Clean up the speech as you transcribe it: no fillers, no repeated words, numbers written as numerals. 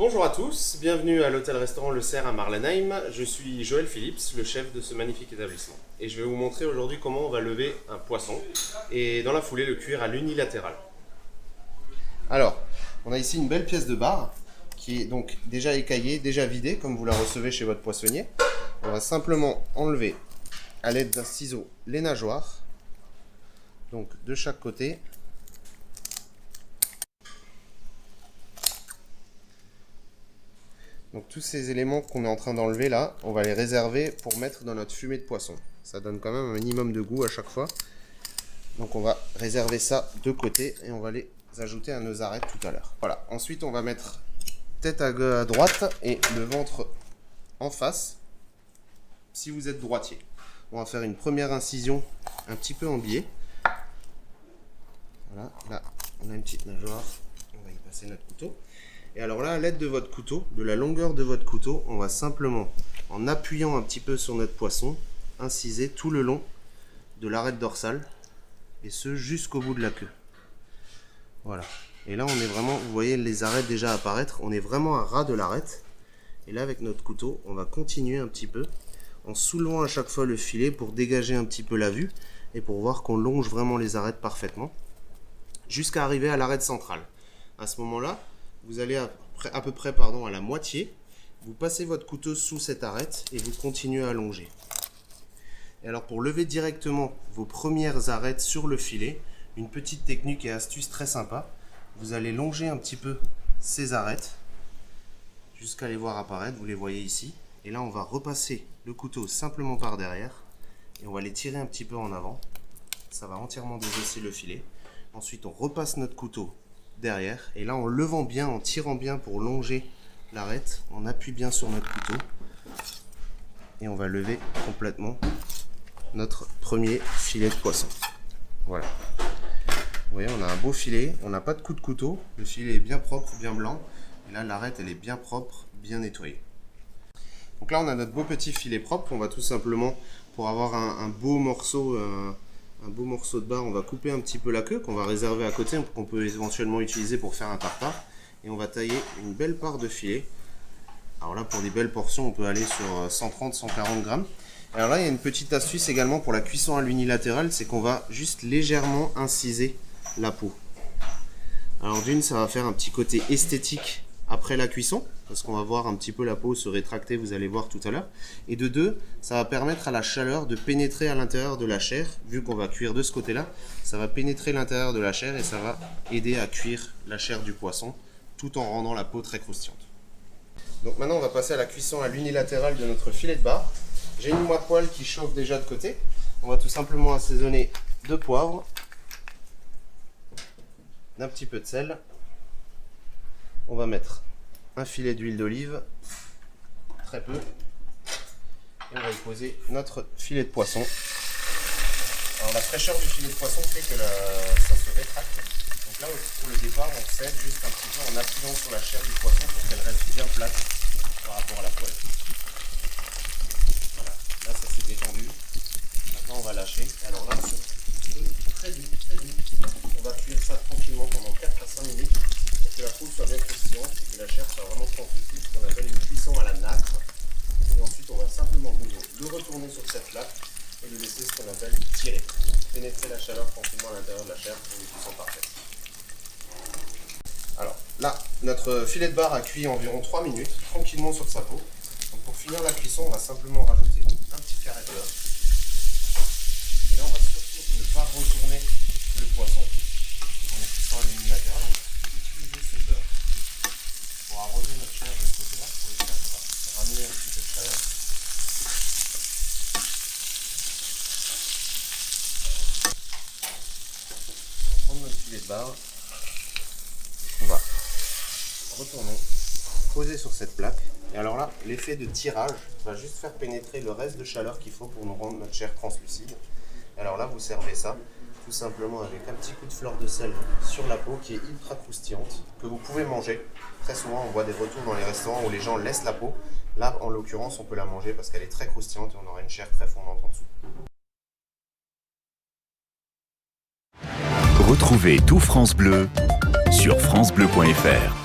Bonjour à tous, bienvenue à l'hôtel-restaurant Le Cerf à Marlenheim. Je suis Joël Phillips, le chef de ce magnifique établissement. Et je vais vous montrer aujourd'hui comment on va lever un poisson et dans la foulée le cuire à l'unilatéral. Alors, on a ici une belle pièce de bar qui est donc déjà écaillée, déjà vidée comme vous la recevez chez votre poissonnier. On va simplement enlever à l'aide d'un ciseau les nageoires, donc de chaque côté. Donc tous ces éléments qu'on est en train d'enlever là, on va les réserver pour mettre dans notre fumée de poisson. Ça donne quand même un minimum de goût à chaque fois. Donc on va réserver ça de côté et on va les ajouter à nos arêtes tout à l'heure. Voilà, ensuite on va mettre tête à droite et le ventre en face, si vous êtes droitier. On va faire une première incision un petit peu en biais. Voilà, là on a une petite nageoire, on va y passer notre couteau. Et alors là, à l'aide de votre couteau, de la longueur de votre couteau, on va simplement, en appuyant un petit peu sur notre poisson, inciser tout le long de l'arête dorsale, et ce jusqu'au bout de la queue. Voilà. Et là, on est vraiment, vous voyez les arêtes déjà apparaître, on est vraiment à ras de l'arête. Et là, avec notre couteau, on va continuer un petit peu, en soulevant à chaque fois le filet pour dégager un petit peu la vue, et pour voir qu'on longe vraiment les arêtes parfaitement, jusqu'à arriver à l'arête centrale. À ce moment-là, vous allez à peu près à la moitié, vous passez votre couteau sous cette arête et vous continuez à allonger. Et alors pour lever directement vos premières arêtes sur le filet, une petite technique et astuce très sympa, vous allez longer un petit peu ces arêtes jusqu'à les voir apparaître, vous les voyez ici. Et là on va repasser le couteau simplement par derrière et on va les tirer un petit peu en avant. Ça va entièrement désosser le filet. Ensuite on repasse notre couteau derrière et là en levant bien, en tirant bien pour longer l'arête, on appuie bien sur notre couteau et on va lever complètement notre premier filet de poisson. Voilà, vous voyez on a un beau filet, on n'a pas de coup de couteau, le filet est bien propre, bien blanc et là l'arête elle est bien propre, bien nettoyée. Donc là on a notre beau petit filet propre, on va tout simplement, pour avoir un beau morceau de bar, on va couper un petit peu la queue qu'on va réserver à côté, qu'on peut éventuellement utiliser pour faire un tartare. Et on va tailler une belle part de filet. Alors là, pour des belles portions, on peut aller sur 130-140 grammes. Alors là, il y a une petite astuce également pour la cuisson à l'unilatéral, c'est qu'on va juste légèrement inciser la peau. Alors d'une, ça va faire un petit côté esthétique après la cuisson, parce qu'on va voir un petit peu la peau se rétracter, vous allez voir tout à l'heure. Et de deux, ça va permettre à la chaleur de pénétrer à l'intérieur de la chair, vu qu'on va cuire de ce côté-là, ça va pénétrer l'intérieur de la chair et ça va aider à cuire la chair du poisson, tout en rendant la peau très croustillante. Donc maintenant, on va passer à la cuisson à l'unilatéral de notre filet de bar. J'ai une moite poêle qui chauffe déjà de côté. On va tout simplement assaisonner de poivre, d'un petit peu de sel. On va mettre un filet d'huile d'olive, très peu, et on va y poser notre filet de poisson. Alors la fraîcheur du filet de poisson fait que ça se rétracte. Donc là pour le départ on cède juste un petit peu en appuyant sur la chair du poisson pour qu'elle reste bien plate par rapport à la poêle. Voilà, là ça s'est détendu. Maintenant on va lâcher. Alors là sur très doux, on va cuire ça tranquillement pendant 4 à 5 minutes. Que la peau soit bien croustillante et que la chair soit vraiment translucide, ce qu'on appelle une cuisson à la nacre. Et ensuite on va simplement le retourner sur cette plaque et le laisser ce qu'on appelle tirer. Pénétrer la chaleur tranquillement à l'intérieur de la chair pour une cuisson parfaite. Alors là, notre filet de bar a cuit environ 3 minutes, tranquillement sur sa peau. Donc pour finir la cuisson, on va simplement rajouter un petit carré de beurre. Et là on va surtout ne pas retourner le poisson en le cuisson à l'unilatéral. Pour arroser notre chair de ce côté-là, pour les faire ramener un petit peu de chaleur. On va prendre notre filet de bar, on va retourner, poser sur cette plaque. Et alors là, l'effet de tirage va juste faire pénétrer le reste de chaleur qu'il faut pour nous rendre notre chair translucide. Et alors là, vous servez ça tout simplement avec un petit coup de fleur de sel sur la peau qui est ultra croustillante, que vous pouvez manger. Très souvent on voit des retours dans les restaurants où les gens laissent la peau. Là en l'occurrence on peut la manger parce qu'elle est très croustillante et on aura une chair très fondante en dessous. Retrouvez tout France Bleu sur francebleu.fr.